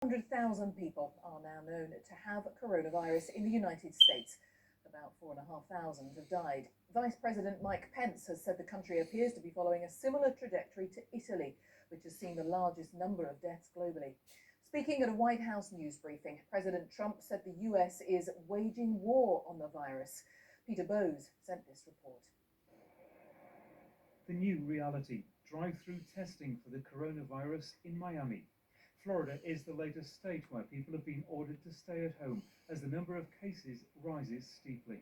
100,000 people are now known to have coronavirus in the United States. About 4,500 have died. Vice President Mike Pence has said the country appears to be following a similar trajectory to Italy, which has seen the largest number of deaths globally. Speaking at a White House news briefing, President Trump said the US is waging war on the virus. Peter Bowes sent this report. The new reality: drive-through testing for the coronavirus in Miami. Florida is the latest state where people have been ordered to stay at home as the number of cases rises steeply.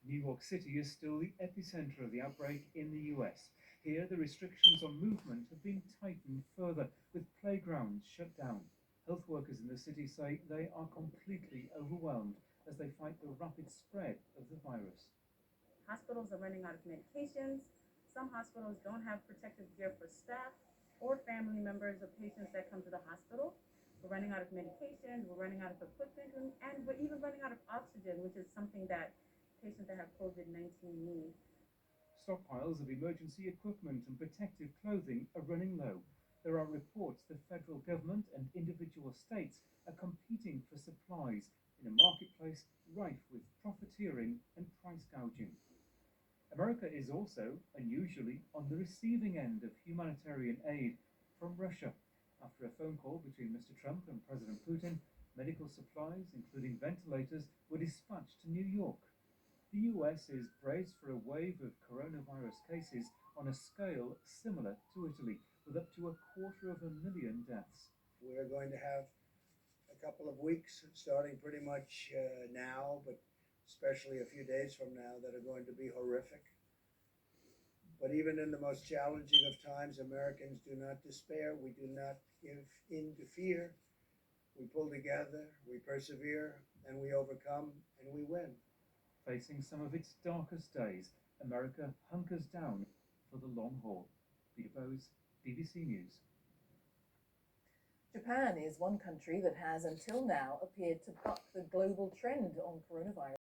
New York City is still the epicenter of the outbreak in the US. Here, the restrictions on movement have been tightened further, with playgrounds shut down. Health workers in the city say they are completely overwhelmed as they fight the rapid spread of the virus. Hospitals are running out of medications. Some hospitals don't have protective gear for staff or family members of patients that come to the hospital. We're running out of medications, we're running out of equipment, and we're even running out of oxygen, which is something that patients that have COVID-19 need. Stockpiles of emergency equipment and protective clothing are running low. There are reports the federal government and individual states are competing for supplies in a marketplace rife with profiteering and price gouging. America is also unusually on the receiving end of humanitarian aid from Russia. After a phone call between Mr. Trump and President Putin, medical supplies, including ventilators, were dispatched to New York. The US is braced for a wave of coronavirus cases on a scale similar to Italy, with up to 250,000 deaths. We're going to have a couple of weeks, starting pretty much now, but especially a few days from now, that are going to be horrific. But even in the most challenging of times, Americans do not despair. We do not give in to fear. We pull together, we persevere, and we overcome, and we win. Facing some of its darkest days, America hunkers down for the long haul. Peter Bowes, BBC News. Japan is one country that has until now appeared to buck the global trend on coronavirus.